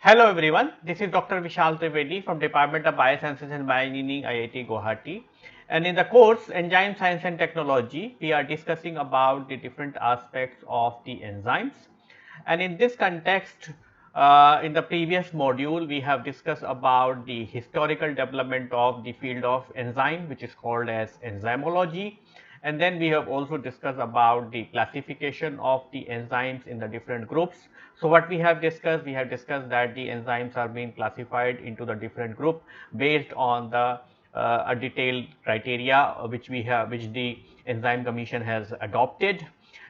Hello everyone, this is Dr. Vishal Trivedi from Department of Biosciences and Bioengineering, IIT Guwahati. And in the course Enzyme Science and Technology, we are discussing about the different aspects of the enzymes. And in this context, in the previous module, we have discussed about the historical development of the field of enzyme, which is called as enzymology. And then we have also discussed about the classification of the enzymes in the different groups. So what we have discussed that the enzymes are being classified into the different group based on the a detailed criteria which the enzyme commission has adopted.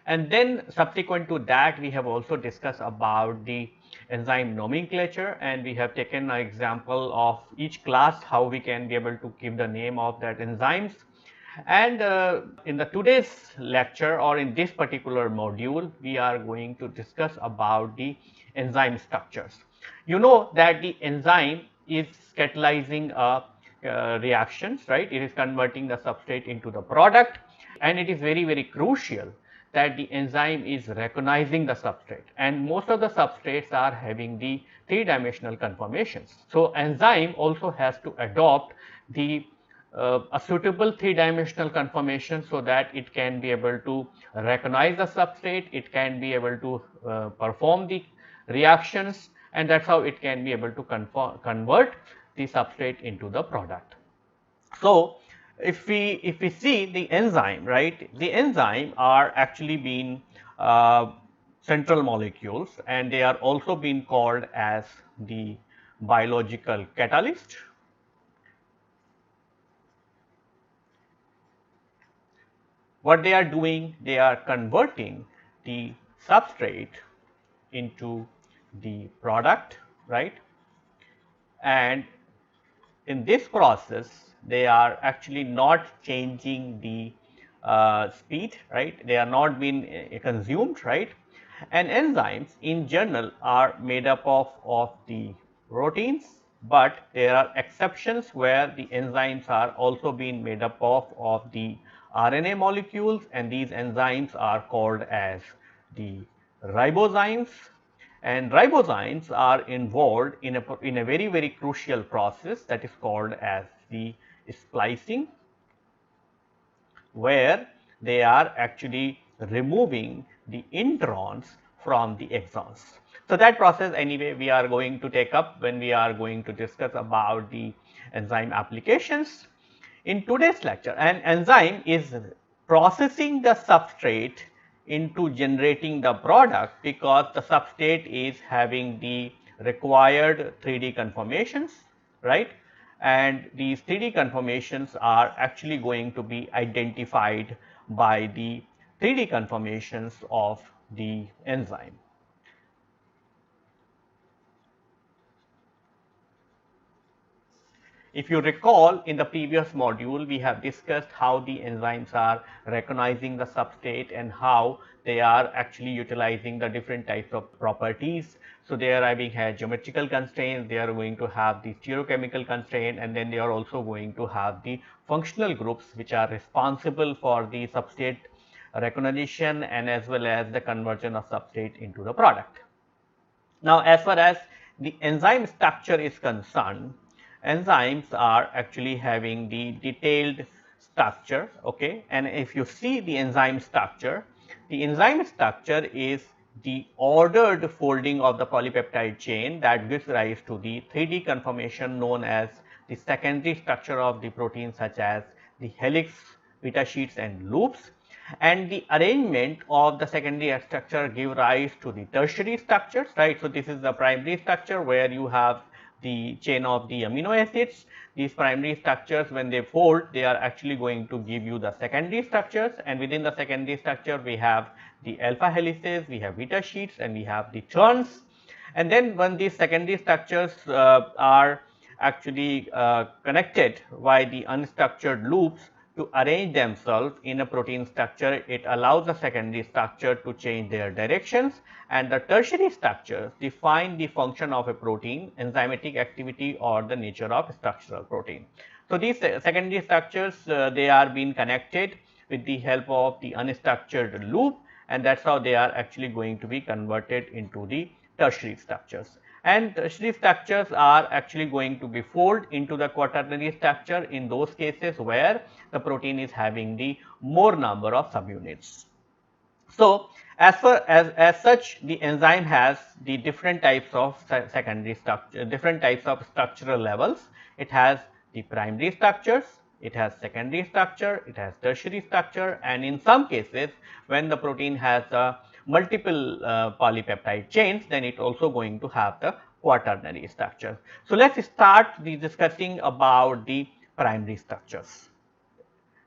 And then subsequent to that, we have also discussed about the enzyme nomenclature, and we have taken an example of each class, how we can be able to give the name of that enzymes. And in the today's lecture, or in this particular module, we are going to discuss about the enzyme structures. You know that the enzyme is catalyzing reactions, right? It is converting the substrate into the product, and it is very crucial that the enzyme is recognizing the substrate, and most of the substrates are having the three-dimensional conformations. So enzyme also has to adopt the a suitable three-dimensional conformation so that it can be able to recognize the substrate, it can be able to perform the reactions, and that's how it can be able to convert the substrate into the product. So if we see the enzyme, right, the enzyme are actually being central molecules, and they are also being called as the biological catalyst. What they are doing, they are converting the substrate into the product, right? And in this process, they are actually not changing the speed, right? They are not being consumed, right? And enzymes in general are made up of the proteins, but there are exceptions where the enzymes are also being made up of the RNA molecules, and these enzymes are called as the ribozymes. And ribozymes are involved in a very crucial process that is called as the splicing, where they are actually removing the introns from the exons. So that process anyway we are going to take up when we are going to discuss about the enzyme applications in today's lecture. An enzyme is processing the substrate into generating the product because the substrate is having the required 3D conformations, right? And these 3D conformations are actually going to be identified by the 3D conformations of the enzyme. If you recall, in the previous module, we have discussed how the enzymes are recognizing the substrate and how they are actually utilizing the different types of properties. So they are having geometrical constraints, they are going to have the stereochemical constraint, and then they are also going to have the functional groups which are responsible for the substrate recognition and as well as the conversion of substrate into the product. Now, as far as the enzyme structure is concerned, enzymes are actually having the detailed structure, okay. And if you see the enzyme structure is the ordered folding of the polypeptide chain that gives rise to the 3D conformation known as the secondary structure of the protein, such as the helix, beta sheets and loops. And the arrangement of the secondary structure give rise to the tertiary structures, right. So this is the primary structure where you have the chain of the amino acids. These primary structures, when they fold, they are actually going to give you the secondary structures, and within the secondary structure we have the alpha helices, we have beta sheets, and we have the turns. And then when these secondary structures are actually connected by the unstructured loops to arrange themselves in a protein structure, it allows the secondary structure to change their directions, and the tertiary structures define the function of a protein, enzymatic activity or the nature of structural protein. So these secondary structures they are being connected with the help of the unstructured loop, and that's how they are actually going to be converted into the tertiary structures. and tertiary structures are actually going to be folded into the quaternary structure in those cases where the protein is having the more number of subunits. So, as such, the enzyme has the different types of secondary structure, different types of structural levels. It has the primary structures, it has secondary structure, it has tertiary structure, and in some cases when the protein has multiple polypeptide chains, then it also going to have the quaternary structure. So, let us start the discussing about the primary structures.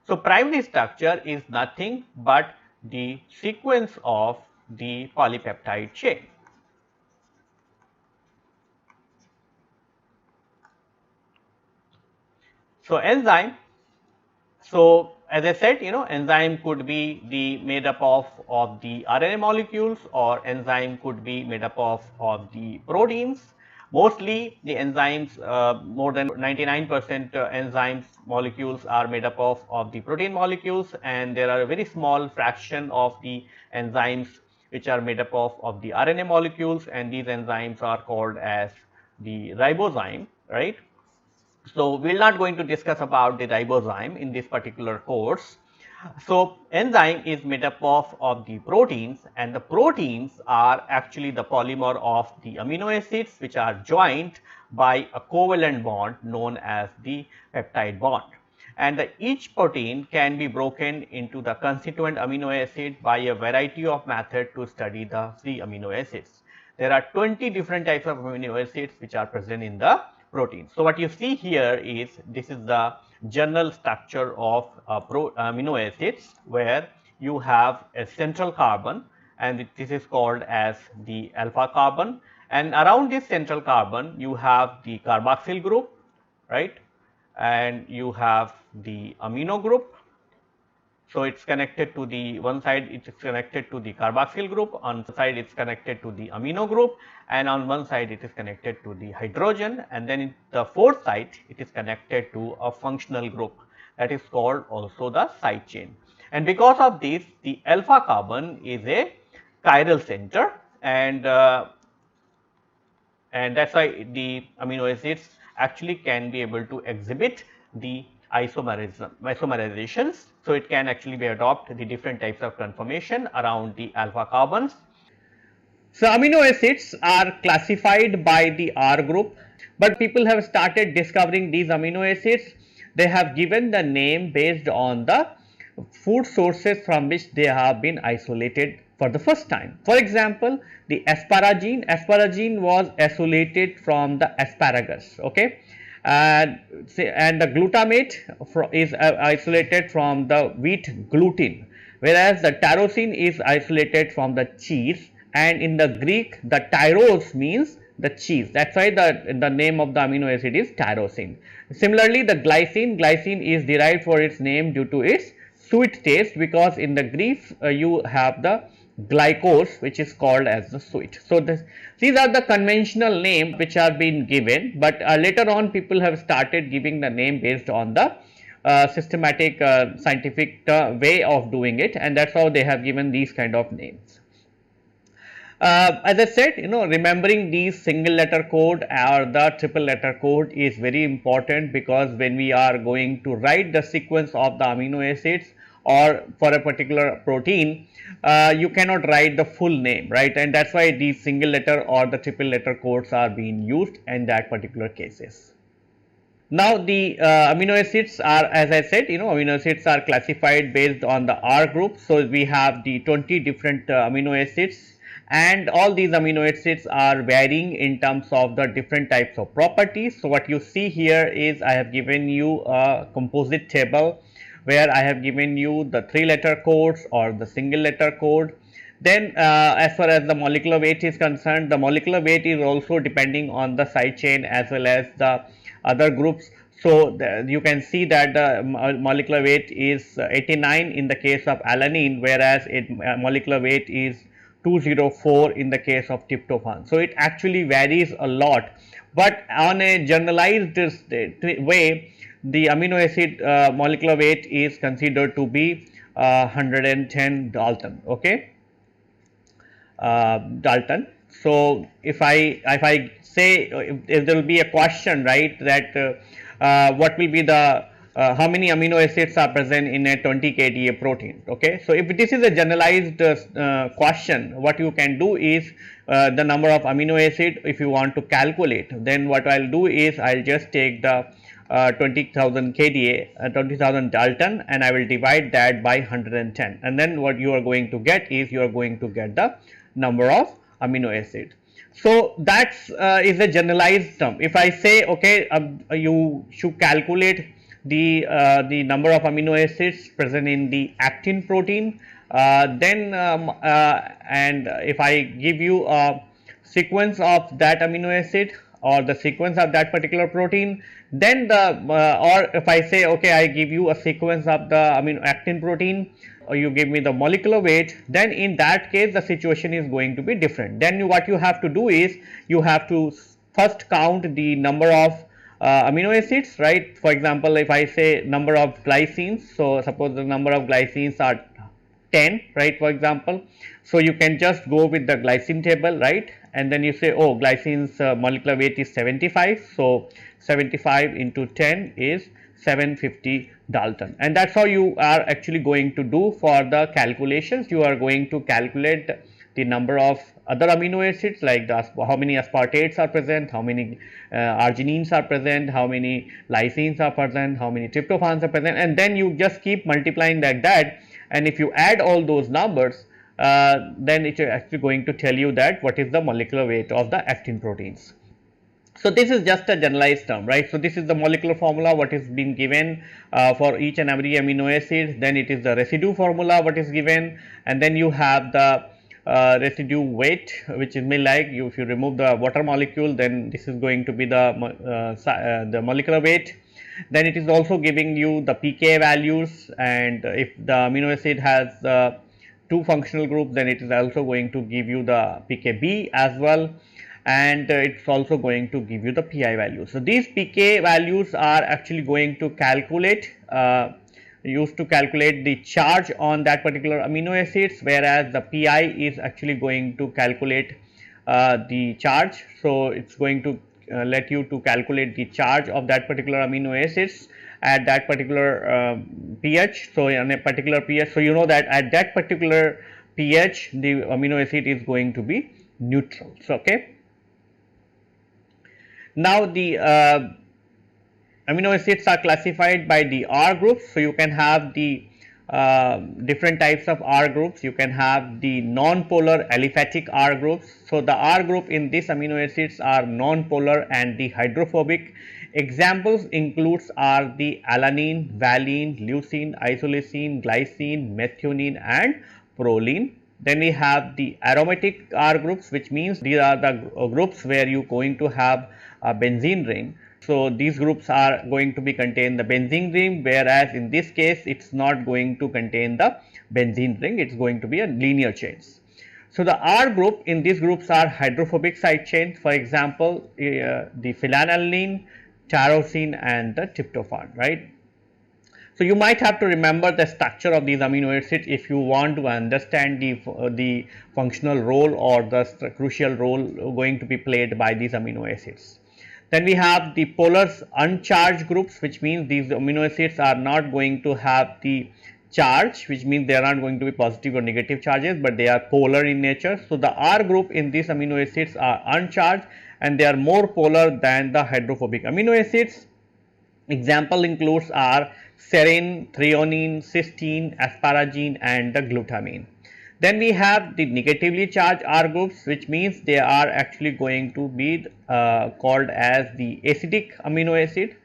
So, primary structure is nothing but the sequence of the polypeptide chain. So, enzyme. So, as I said, enzyme could be made up of the RNA molecules, or enzyme could be made up of the proteins. Mostly the enzymes, more than 99% enzymes molecules are made up of the protein molecules, and there are a very small fraction of the enzymes which are made up of the RNA molecules, and these enzymes are called as the ribozyme, right. So, we are not going to discuss about the ribozyme in this particular course. So, enzyme is made up of the proteins, and the proteins are actually the polymer of the amino acids which are joined by a covalent bond known as the peptide bond. And each protein can be broken into the constituent amino acid by a variety of methods to study the free amino acids. There are 20 different types of amino acids which are present in the protein. So, what you see here is this is the general structure of amino acids, where you have a central carbon, and this is called as the alpha carbon, and around this central carbon you have the carboxyl group, right, and you have the amino group. So, it is connected to the one side, it is connected to the carboxyl group, on the side it is connected to the amino group, and on one side it is connected to the hydrogen, and then in the fourth side it is connected to a functional group, that is called also the side chain. And because of this, the alpha carbon is a chiral center, and that is why the amino acids actually can be able to exhibit the isomerizations. So, it can actually be adopt the different types of conformation around the alpha carbons. So, amino acids are classified by the R group, but people have started discovering these amino acids. They have given the name based on the food sources from which they have been isolated for the first time. For example, the asparagine was isolated from the asparagus, okay, and the glutamate is isolated from the wheat gluten, whereas the tyrosine is isolated from the cheese, and in the Greek the tyros means the cheese, that is why the name of the amino acid is tyrosine. Similarly, the glycine is derived for its name due to its sweet taste, because in the Greek you have the glycose which is called as the sweet. So, these are the conventional names which are being given, but later on people have started giving the name based on the systematic scientific way of doing it, and that is how they have given these kind of names. As I said, remembering these single letter code or the triple letter code is very important, because when we are going to write the sequence of the amino acids or for a particular protein, you cannot write the full name, right, and that is why these single letter or the triple letter codes are being used in that particular cases. Now, the amino acids are, as I said, amino acids are classified based on the R group. So, we have the 20 different amino acids, and all these amino acids are varying in terms of the different types of properties. So, what you see here is I have given you a composite table where I have given you the 3 letter codes or the single letter code. Then as far as the molecular weight is concerned, the molecular weight is also depending on the side chain as well as the other groups. So, you can see that the molecular weight is 89 in the case of alanine, whereas molecular weight is 204 in the case of tryptophan. So, it actually varies a lot, but on a generalized way, the amino acid molecular weight is considered to be 110 Dalton, okay, Dalton. So if I say if there will be a question, right, that what will be the how many amino acids are present in a 20 kDa protein. Okay, so if this is a generalized question, what you can do is the number of amino acid. If you want to calculate, then what I'll do is I'll just take the 20,000 kDa, 20,000 Dalton, and I will divide that by 110, and then what you are going to get is you are going to get the number of amino acid. So that's is a generalized term. If I say okay, you should calculate the number of amino acids present in the actin protein, then and if I give you a sequence of that amino acid or the sequence of that particular protein, then the or if I say okay, I give you a sequence of the amino actin protein, or you give me the molecular weight, then in that case the situation is going to be different. Then what you have to do is you have to first count the number of amino acids, right? For example, if I say number of glycines, so suppose the number of glycines are 10, right, for example. So you can just go with the glycine table, right, and then you say oh, glycine's molecular weight is 75, so 75 into 10 is 750 Dalton, and that's how you are actually going to do for the calculations. You are going to calculate the number of other amino acids, like how many aspartates are present, how many arginines are present, how many lysines are present, how many tryptophans are present, and then you just keep multiplying like that, and if you add all those numbers, then it is actually going to tell you that what is the molecular weight of the actin proteins. So this is just a generalized term, right? So this is the molecular formula what is being given for each and every amino acid. Then it is the residue formula what is given, and then you have the residue weight, which is like you, if you remove the water molecule, then this is going to be the molecular weight. Then it is also giving you the pK values, and if the amino acid has two functional groups, then it is also going to give you the pKb as well, and it's also going to give you the pi value. So these pK values are actually going to calculate used to calculate the charge on that particular amino acids, whereas the pi is actually going to calculate the charge. So it's going to let you to calculate the charge of that particular amino acids at that particular pH. So on a particular pH, so you know that at that particular pH the amino acid is going to be neutral. So okay, now the amino acids are classified by the R groups. So you can have the different types of R groups. You can have the non-polar aliphatic R groups. So the R group in these amino acids are non-polar and the hydrophobic. Examples includes are the alanine, valine, leucine, isoleucine, glycine, methionine and proline. Then we have the aromatic R groups, which means these are the groups where you are going to have a benzene ring. So these groups are going to be contain the benzene ring, whereas in this case it's not going to contain the benzene ring, it's going to be a linear chains. So the R group in these groups are hydrophobic side chains, for example the phenylalanine, tyrosine and the tryptophan, right. So you might have to remember the structure of these amino acids if you want to understand the functional role or the crucial role going to be played by these amino acids. Then we have the polar uncharged groups, which means these amino acids are not going to have the charge, which means they are not going to be positive or negative charges, but they are polar in nature. So the R group in these amino acids are uncharged and they are more polar than the hydrophobic amino acids. Example includes are serine, threonine, cysteine, asparagine and the glutamine. Then we have the negatively charged R groups, which means they are actually going to be called as the acidic amino acid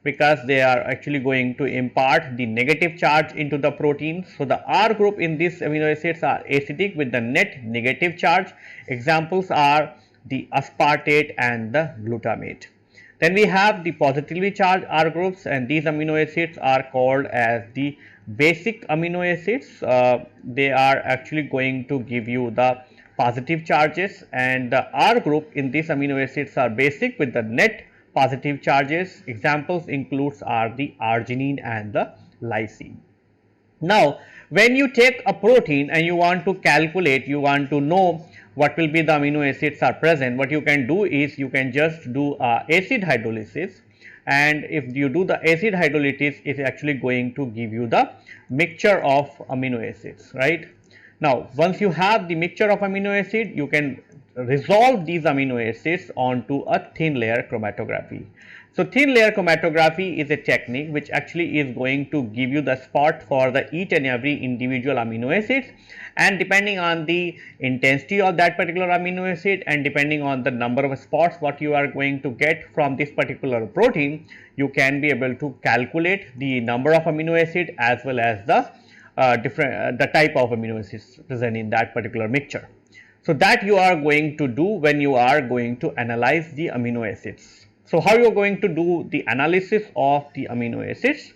because they are actually going to impart the negative charge into the protein. So the R group in these amino acids are acidic with the net negative charge. Examples are the aspartate and the glutamate. Then we have the positively charged R groups, and these amino acids are called as the basic amino acids. They are actually going to give you the positive charges, and the R group in these amino acids are basic with the net positive charges. Examples includes are the arginine and the lysine. Now, when you take a protein and you want to calculate, you want to know what will be the amino acids are present, what you can do is you can just do acid hydrolysis, and if you do the acid hydrolysis, it is actually going to give you the mixture of amino acids, right? Now, once you have the mixture of amino acid, you can resolve these amino acids onto a thin layer chromatography. So, thin layer chromatography is a technique which actually is going to give you the spot for the each and every individual amino acids, and depending on the intensity of that particular amino acid and depending on the number of spots what you are going to get from this particular protein, you can be able to calculate the number of amino acid as well as the the type of amino acids present in that particular mixture. So, that you are going to do when you are going to analyze the amino acids. So, how you are going to do the analysis of the amino acids?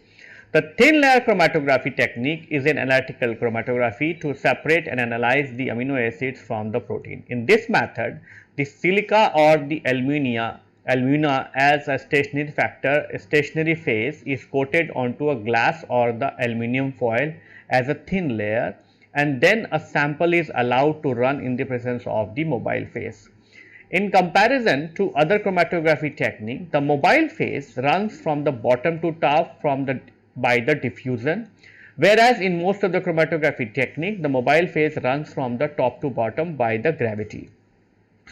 The thin layer chromatography technique is an analytical chromatography to separate and analyze the amino acids from the protein. In this method, the silica or the alumina as a stationary factor, a stationary phase is coated onto a glass or the aluminum foil as a thin layer, and then a sample is allowed to run in the presence of the mobile phase. In comparison to other chromatography technique, the mobile phase runs from the bottom to top by the diffusion, whereas in most of the chromatography technique, the mobile phase runs from the top to bottom by the gravity.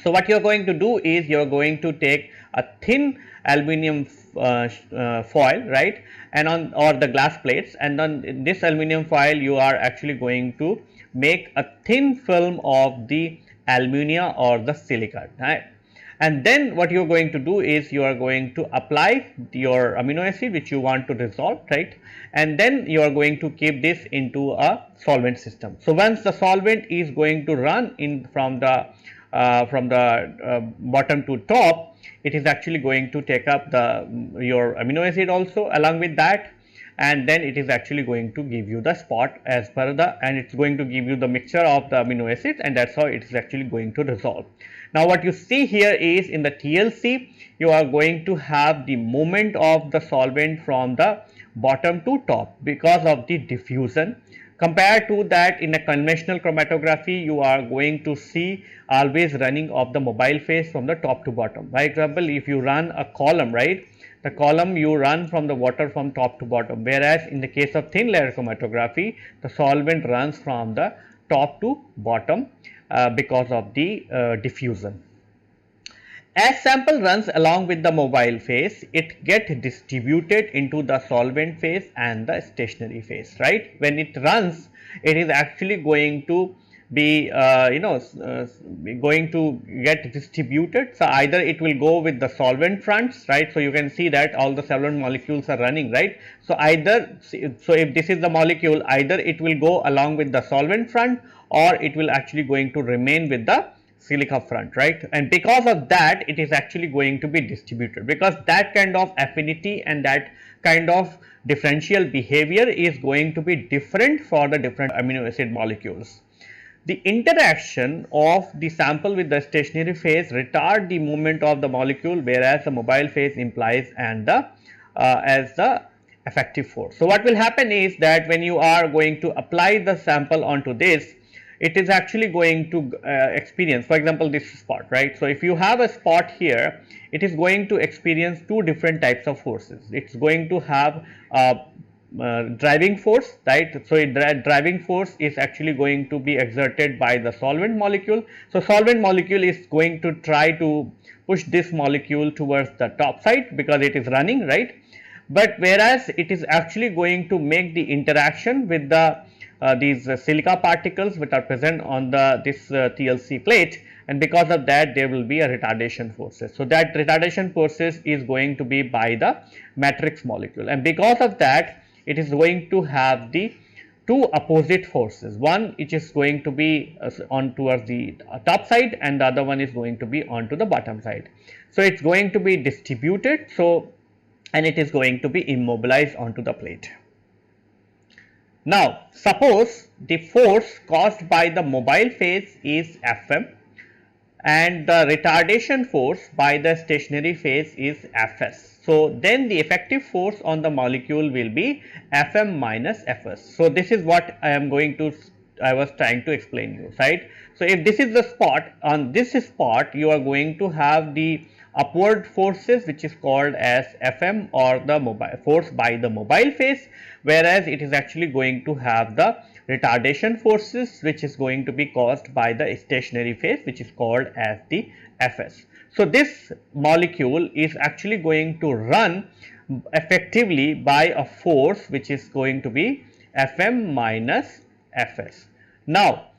So, what you are going to do is you are going to take a thin aluminum foil, right, and on or the glass plates, and on this aluminum foil you are actually going to make a thin film of the alumina or the silica, right? And then what you are going to do is you are going to apply your amino acid which you want to dissolve, right, and then you are going to keep this into a solvent system. So, once the solvent is going to run in from the bottom to top, it is actually going to take up your amino acid also along with that, and then it is actually going to give you the spot as per and it's going to give you the mixture of the amino acids, and that's how it is actually going to resolve. Now, what you see here is in the TLC, you are going to have the movement of the solvent from the bottom to top because of the diffusion. Compared to that, in a conventional chromatography, you are going to see always running of the mobile phase from the top to bottom. By example, if you run a column, right, the column you run from the water from top to bottom, whereas in the case of thin layer chromatography, the solvent runs from the top to bottom because of the diffusion. As sample runs along with the mobile phase, it gets distributed into the solvent phase and the stationary phase, right. When it runs, it is actually going to be going to get distributed. So, either it will go with the solvent fronts, right. So, you can see that all the solvent molecules are running, right. So, if this is the molecule, either it will go along with the solvent front or it will actually going to remain with the silica front, right, and because of that it is actually going to be distributed, because that kind of affinity and that kind of differential behavior is going to be different for the different amino acid molecules. The interaction of the sample with the stationary phase retard the movement of the molecule, whereas the mobile phase implies and the as the effective force. So, what will happen is that when you are going to apply the sample onto this, it is actually going to experience, for example, this spot, right. So, if you have a spot here, it is going to experience two different types of forces. It is going to have driving force, right. So, driving force is actually going to be exerted by the solvent molecule. So, solvent molecule is going to try to push this molecule towards the top side because it is running, right. But whereas it is actually going to make the interaction with the these silica particles which are present on this TLC plate, and because of that there will be a retardation forces. So, that retardation forces is going to be by the matrix molecule, and because of that it is going to have the two opposite forces, one which is going to be on towards the top side and the other one is going to be onto the bottom side. So, it is going to be distributed, so and it is going to be immobilized onto the plate. Now, suppose the force caused by the mobile phase is Fm and the retardation force by the stationary phase is Fs. So, then the effective force on the molecule will be Fm minus Fs. So, this is what I was trying to explain you, right. So, if this is the spot, on this spot you are going to have the upward forces which is called as Fm, or the mobile force by the mobile phase, whereas it is actually going to have the retardation forces which is going to be caused by the stationary phase, which is called as the Fs. So, this molecule is actually going to run effectively by a force which is going to be Fm minus Fs. Now,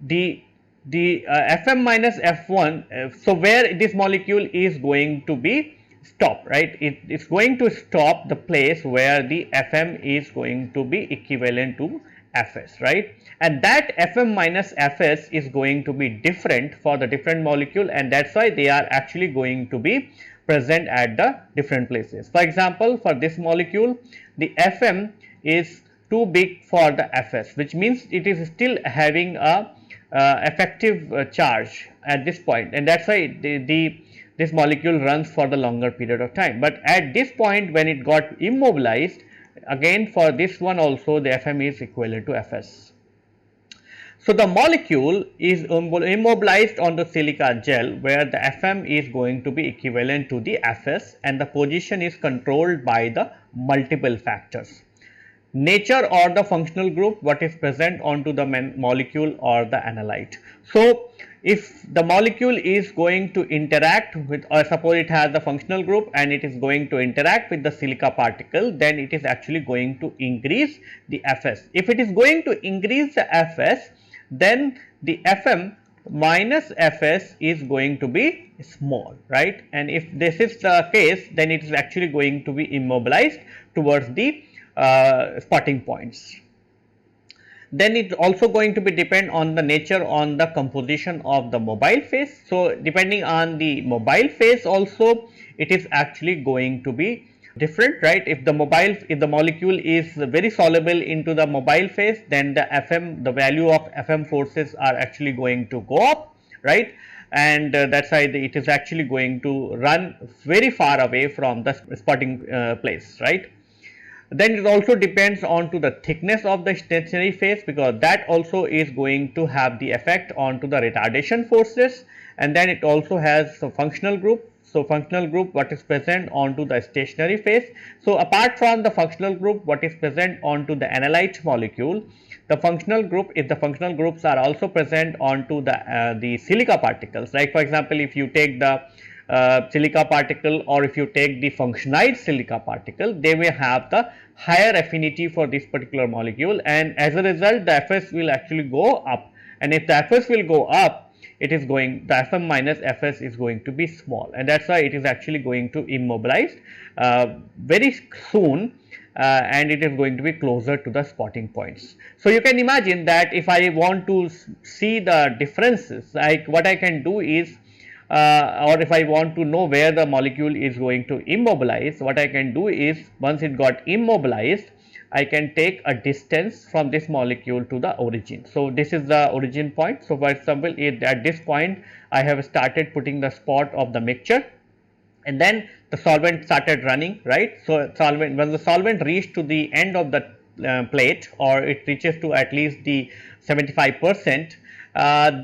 the Fm minus F1, so where this molecule is going to be stopped, right, it is going to stop the place where the Fm is going to be equivalent to Fs, right, and that Fm minus Fs is going to be different for the different molecule, and that is why they are actually going to be present at the different places. For example, for this molecule, the Fm is too big for the Fs, which means it is still having a effective charge at this point, and that is why this molecule runs for the longer period of time. But at this point, when it got immobilized, again for this one also the Fm is equivalent to Fs. So, the molecule is immobilized on the silica gel, where the Fm is going to be equivalent to the Fs, and the position is controlled by the multiple factors: nature or the functional group what is present onto the molecule or the analyte. So, if the molecule is going to interact with, or suppose it has the functional group and it is going to interact with the silica particle, then it is actually going to increase the Fs. If it is going to increase the Fs, then the Fm minus Fs is going to be small, right, and if this is the case, then it is actually going to be immobilized towards the spotting points. Then it is also going to be depend on the nature, on the composition of the mobile phase. So, depending on the mobile phase also, it is actually going to be different, right. If the molecule is very soluble into the mobile phase, then the value of Fm forces are actually going to go up, right, and that is why it is actually going to run very far away from the spotting place, right. Then it also depends on to the thickness of the stationary phase, because that also is going to have the effect on to the retardation forces, and then it also has a functional group. So, functional group what is present onto the stationary phase. So, apart from the functional group what is present onto the analyte molecule, the functional group, if the functional groups are also present onto the silica particles, like for example, if you take the silica particle, or if you take the functionized silica particle, they may have the higher affinity for this particular molecule, and as a result the Fs will actually go up, and if the Fs will go up, it is going, the Fm minus Fs is going to be small, and that is why it is actually going to immobilize very soon, and it is going to be closer to the spotting points. So, you can imagine that if I want to see the differences, like what I can do is, or if I want to know where the molecule is going to immobilize, what I can do is, once it got immobilized, I can take a distance from this molecule to the origin. So, this is the origin point. So, for example, at this point I have started putting the spot of the mixture, and then the solvent started running, right. So, when the solvent reached to the end of the plate, or it reaches to at least the 75%,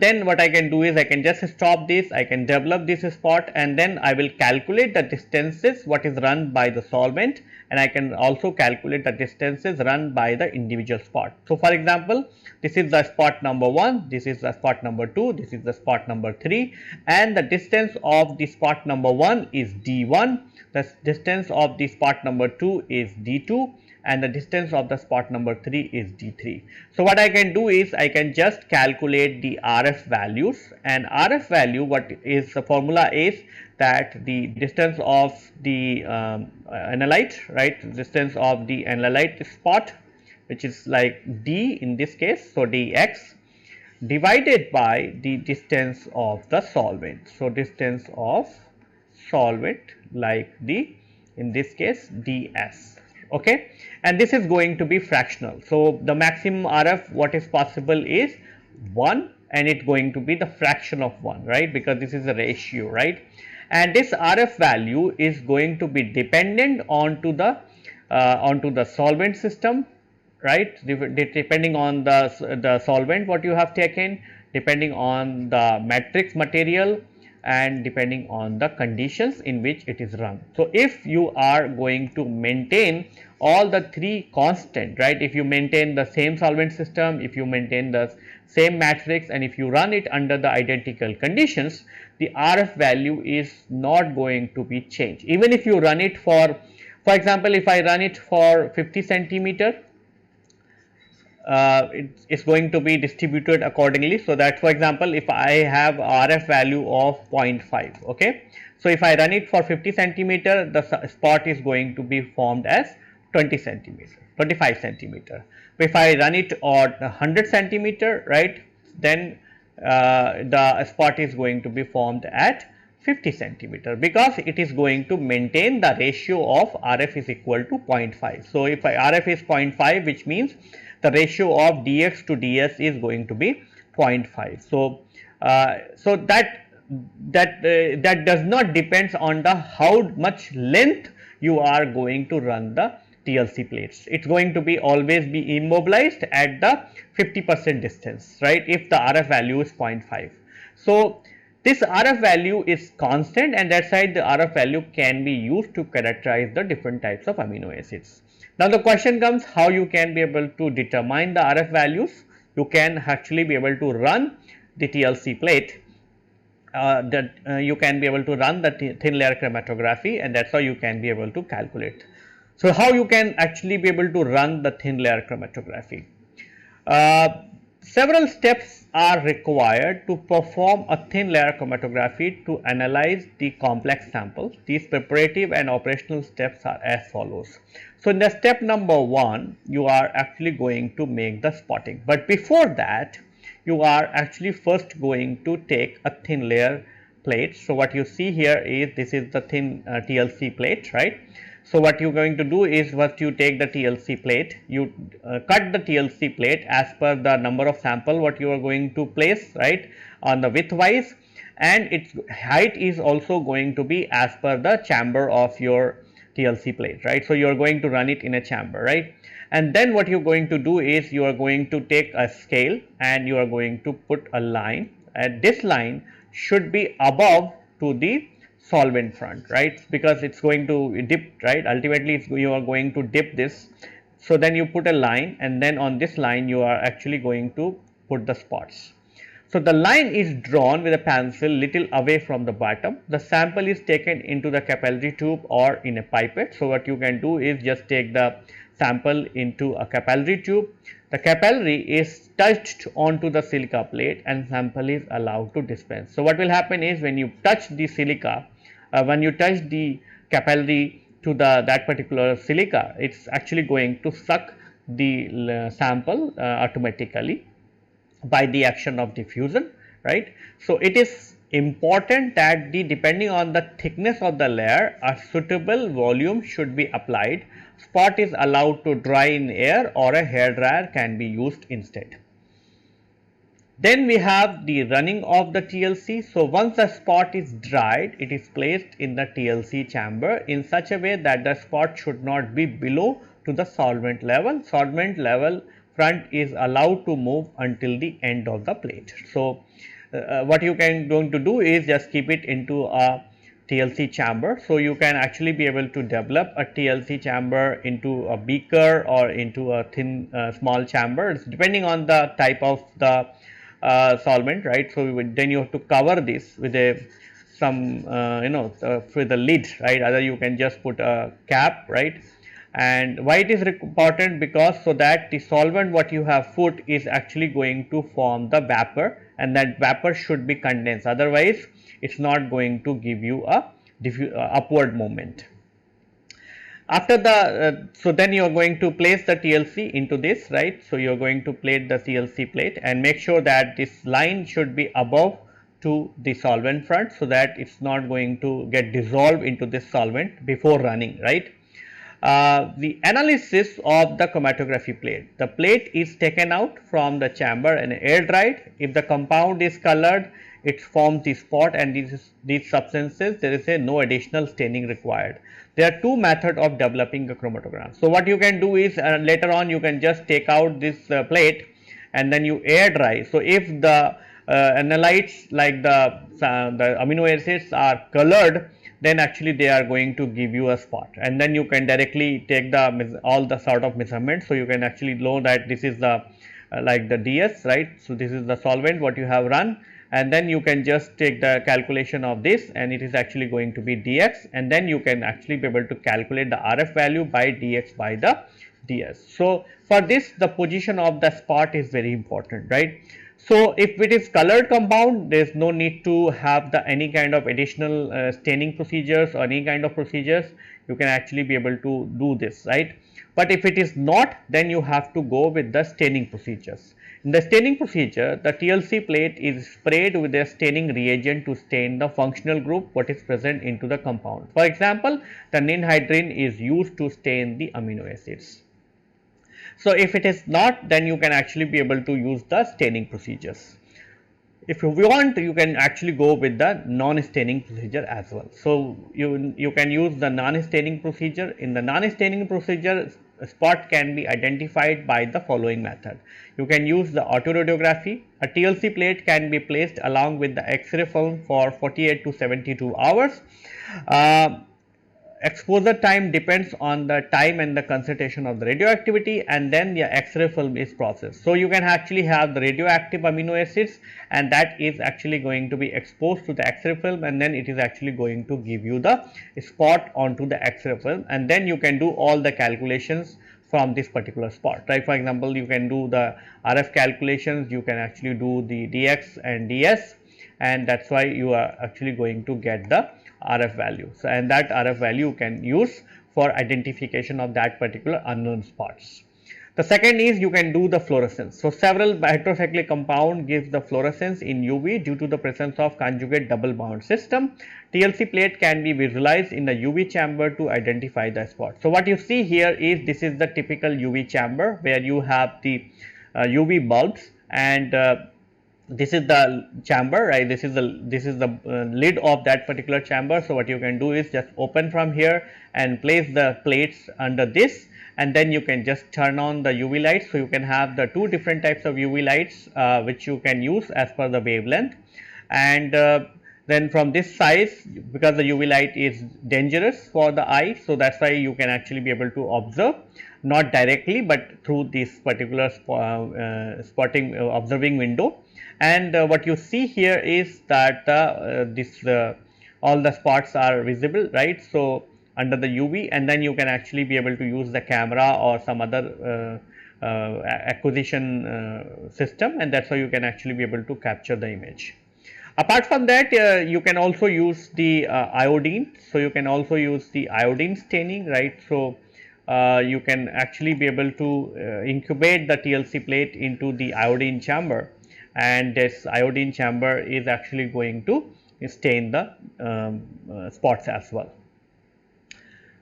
then what I can do is I can just stop this, I can develop this spot, and then I will calculate the distances what is run by the solvent, and I can also calculate the distances run by the individual spot. So, for example, this is the spot number 1, this is the spot number 2, this is the spot number 3, and the distance of the spot number 1 is d1, the distance of the spot number 2 is d2, and the distance of the spot number 3 is d3. So, what I can do is I can just calculate the RF values, and RF value, what is the formula is that the distance of the analyte, right, distance of the analyte spot, which is like d in this case, so dx, divided by the distance of the solvent. So, distance of solvent, like the, in this case, ds. Okay, and this is going to be fractional. So, the maximum RF what is possible is 1, and it's going to be the fraction of 1, right, because this is a ratio, right, and this RF value is going to be dependent onto the solvent system, right, depending on the solvent what you have taken, depending on the matrix material, and depending on the conditions in which it is run. So if you are going to maintain all the three constant, right, if you maintain the same solvent system, if you maintain the same matrix, and if you run it under the identical conditions, the RF value is not going to be changed. Even if you run it for example, if I run it for 50 centimeter, it's going to be distributed accordingly. So that, for example, if I have RF value of 0.5, okay, so if I run it for 50 centimeter, the spot is going to be formed as 20 centimeter, 25 centimeter. But if I run it on 100 centimeter, right, then the spot is going to be formed at 50 centimeter, because it is going to maintain the ratio of RF is equal to 0.5. So if RF is 0.5, which means the ratio of dx to ds is going to be 0.5. So that does not depends on the how much length you are going to run the TLC plates. It's going to be always be immobilized at the 50% distance, right, if the RF value is 0.5. So this RF value is constant, and that's why the RF value can be used to characterize the different types of amino acids. Now the question comes, how you can be able to determine the RF values. You can actually be able to run the TLC plate, you can be able to run the thin layer chromatography, and that's how you can be able to calculate. So how you can actually be able to run the thin layer chromatography? Several steps are required to perform a thin layer chromatography to analyze the complex samples. These preparative and operational steps are as follows. So in the step number 1, you are actually going to make the spotting, but before that you are actually first going to take a thin layer plate. So what you see here is this is the thin TLC plate, right. So what you are going to do is, first you take the TLC plate, you cut the TLC plate as per the number of sample what you are going to place, right, on the width wise, and its height is also going to be as per the chamber of your TLC plate, right. So you are going to run it in a chamber, right, and then what you are going to do is you are going to take a scale and you are going to put a line, and this line should be above to the solvent front, right, because it's going to dip, right, ultimately you are going to dip this. So then you put a line, and then on this line you are actually going to put the spots. So the line is drawn with a pencil little away from the bottom. The sample is taken into the capillary tube or in a pipette. So what you can do is just take the sample into a capillary tube. The capillary is touched onto the silica plate and sample is allowed to dispense. So what will happen is, when you touch the silica, when you touch the capillary to that particular silica, it's actually going to suck the sample automatically by the action of diffusion, right. So it is important that depending on the thickness of the layer, a suitable volume should be applied. Spot is allowed to dry in air, or a hair dryer can be used instead. Then we have the running of the TLC. So once the spot is dried, it is placed in the TLC chamber in such a way that the spot should not be below to the solvent level. Solvent level front is allowed to move until the end of the plate. So what you can going to do is just keep it into a TLC chamber. So you can actually be able to develop a TLC chamber into a beaker or into a thin small chamber. It's depending on the type of the solvent, right. So then you have to cover this with some with a lid, right. Either you can just put a cap, right. And why it is important? Because so that the solvent what you have put is actually going to form the vapor, and that vapor should be condensed, otherwise it's not going to give you a upward movement. After the so then you are going to place the TLC into this, right. So you are going to plate the TLC plate and make sure that this line should be above to the solvent front, so that it's not going to get dissolved into this solvent before running, right. the analysis of the chromatography plate. The plate is taken out from the chamber and air dried. If the compound is colored, it forms the spot, and these substances, there is no additional staining required. There are two methods of developing a chromatogram. So, what you can do is later on you can just take out this plate and then you air dry. So, if the analytes like the amino acids are colored, then actually they are going to give you a spot, and then you can directly take the all the sort of measurements. So, you can actually know that this is the like the DS, right. So, this is the solvent what you have run, and then you can just take the calculation of this, and it is actually going to be dx, and then you can actually be able to calculate the RF value by dx by the ds. So, for this the position of the spot is very important, right. So, if it is colored compound, there is no need to have the any kind of additional staining procedures or any kind of procedures. You can actually be able to do this, right. But if it is not, then you have to go with the staining procedures. In the staining procedure, the TLC plate is sprayed with a staining reagent to stain the functional group what is present into the compound. For example, the ninhydrin is used to stain the amino acids. So, if it is not, then you can actually be able to use the staining procedures. If you want, you can actually go with the non-staining procedure as well. So, you can use the non-staining procedure. In the non-staining procedure, a spot can be identified by the following method. You can use the autoradiography. A TLC plate can be placed along with the X-ray film for 48 to 72 hours. Exposure time depends on the time and the concentration of the radioactivity, and then the X-ray film is processed. So, you can actually have the radioactive amino acids, and that is actually going to be exposed to the X-ray film, and then it is actually going to give you the spot onto the X-ray film, and then you can do all the calculations from this particular spot, right. For example, you can do the RF calculations, you can actually do the dx and ds, and that is why you are actually going to get the RF value. So, and that RF value you can use for identification of that particular unknown spots. The second is you can do the fluorescence. So, several heterocyclic compound gives the fluorescence in UV due to the presence of conjugate double bond system. TLC plate can be visualized in the UV chamber to identify the spot. So, what you see here is this is the typical UV chamber where you have the UV bulbs, and this is the chamber, right. This is the lid of that particular chamber. So, what you can do is just open from here and place the plates under this, and then you can just turn on the UV lights. So, you can have the two different types of UV lights which you can use as per the wavelength, and then from this size, because the UV light is dangerous for the eye. So, that is why you can actually be able to observe not directly, but through this particular spotting observing window. And what you see here is that all the spots are visible, right. So, under the UV, and then you can actually be able to use the camera or some other acquisition system, and that is how you can actually be able to capture the image. Apart from that, you can also use the iodine. So, you can also use the iodine staining, right. So, you can actually be able to incubate the TLC plate into the iodine chamber, and this iodine chamber is actually going to stain the spots as well.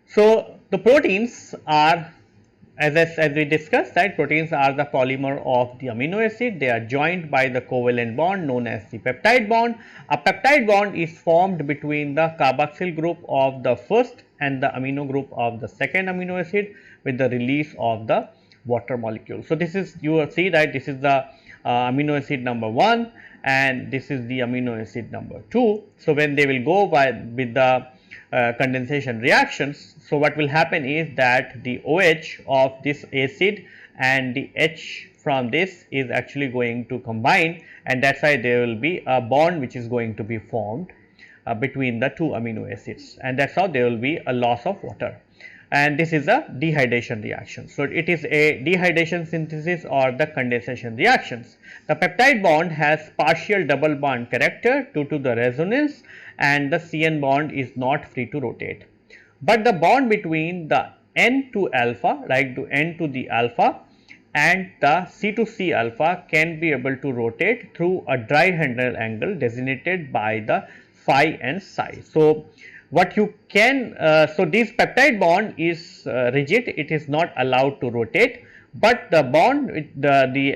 So, the proteins are, as we discussed, that proteins are the polymer of the amino acid. They are joined by the covalent bond known as the peptide bond. A peptide bond is formed between the carboxyl group of the first and the amino group of the second amino acid with the release of the water molecule. So, this is, you will see that this is the amino acid number 1, and this is the amino acid number 2. So, when they will go by with the condensation reactions, so what will happen is that the OH of this acid and the H from this is actually going to combine, and that is why there will be a bond which is going to be formed between the two amino acids, and that is how there will be a loss of water, and this is a dehydration reaction. So, it is a dehydration synthesis or the condensation reactions. The peptide bond has partial double bond character due to the resonance, and the CN bond is not free to rotate. But the bond between the N to alpha, like to N to the alpha, and the C to C alpha can be able to rotate through a dry handle angle designated by the phi and psi. So, what you can, so this peptide bond is rigid, it is not allowed to rotate, but the bond the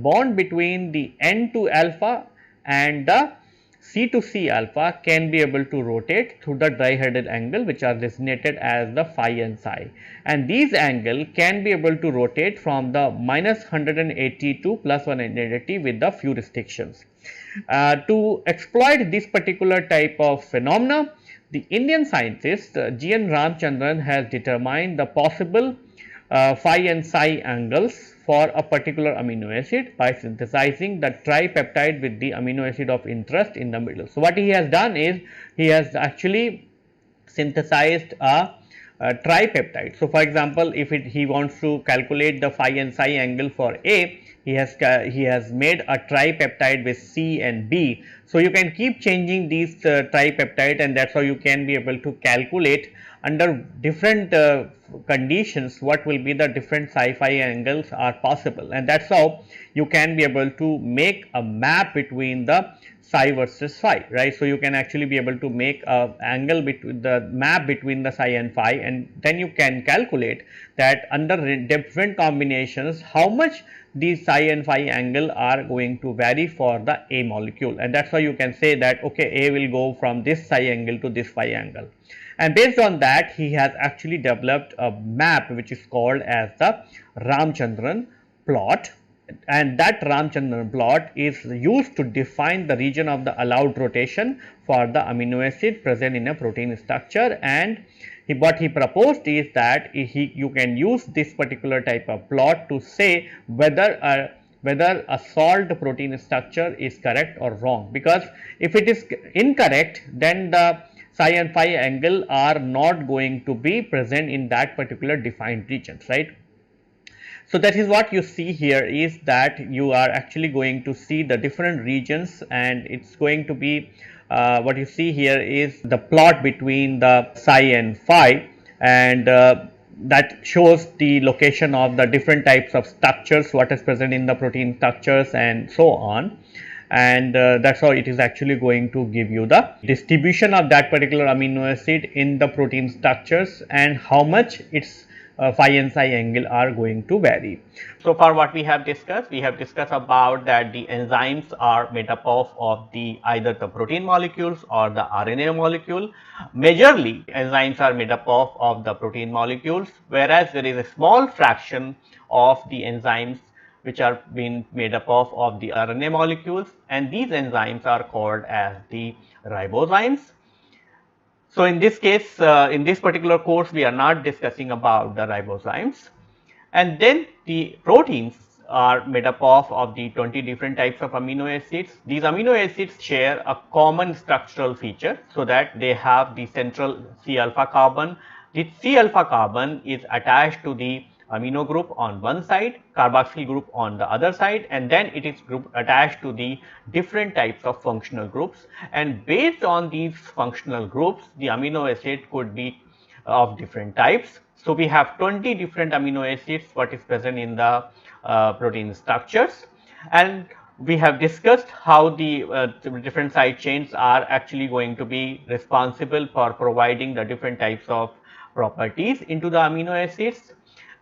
bond between the N to alpha and the C to C alpha can be able to rotate through the dihedral angle, which are designated as the phi and psi, and these angle can be able to rotate from the minus 180 to plus 180 with the few restrictions. To exploit this particular type of phenomena, the Indian scientist G.N. Ramchandran has determined the possible phi and psi angles for a particular amino acid by synthesizing the tripeptide with the amino acid of interest in the middle. So, what he has done is he has actually synthesized a tripeptide. So, for example, if he wants to calculate the phi and psi angle for A, he has made a tripeptide with C and B. So, you can keep changing these tripeptide, and that is how you can be able to calculate under different conditions what will be the different psi phi angles are possible, and that is how you can be able to make a map between the psi versus phi, right. So, you can actually be able to make a angle between the map between the psi and phi, and then you can calculate that under different combinations how much these psi and phi angle are going to vary for the A molecule, and that is why you can say that okay, A will go from this psi angle to this phi angle. And based on that, he has actually developed a map which is called as the Ramchandran plot, and that Ramchandran plot is used to define the region of the allowed rotation for the amino acid present in a protein structure. And what he proposed is that you can use this particular type of plot to say whether a solved protein structure is correct or wrong, because if it is incorrect, then the psi and phi angle are not going to be present in that particular defined regions, right. So, that is what you see here is that you are actually going to see the different regions, and it is going to be what you see here is the plot between the psi and phi, and that shows the location of the different types of structures, what is present in the protein structures and so on. And that is how it is actually going to give you the distribution of that particular amino acid in the protein structures and how much its phi and psi angle are going to vary. So far what we have discussed about that the enzymes are made up of the either the protein molecules or the RNA molecule. Majorly enzymes are made up of the protein molecules, whereas there is a small fraction of the enzymes which are being made up of the RNA molecules, and these enzymes are called as the ribozymes. So, in this case, in this particular course, we are not discussing about the ribozymes. And then the proteins are made up of the 20 different types of amino acids. These amino acids share a common structural feature, so that they have the central C alpha carbon. The C alpha carbon is attached to the amino group on one side, carboxyl group on the other side, and then it is attached to the different types of functional groups, and based on these functional groups the amino acid could be of different types. So, we have 20 different amino acids what is present in the protein structures, and we have discussed how the different side chains are actually going to be responsible for providing the different types of properties into the amino acids,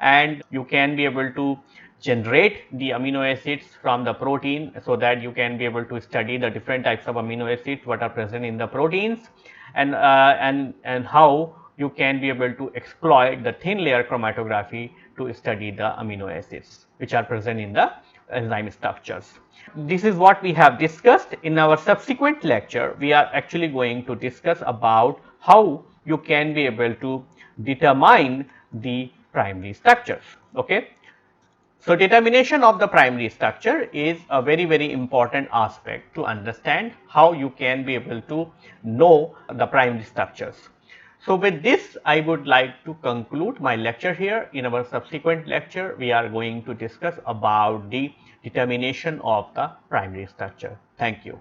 and you can be able to generate the amino acids from the protein, so that you can be able to study the different types of amino acids what are present in the proteins, and how you can be able to exploit the thin layer chromatography to study the amino acids which are present in the enzyme structures. This is what we have discussed. In our subsequent lecture, we are actually going to discuss about how you can be able to determine the primary structures. Okay. So, determination of the primary structure is a very important aspect to understand how you can be able to know the primary structures. So, with this I would like to conclude my lecture here. In our subsequent lecture, we are going to discuss about the determination of the primary structure. Thank you.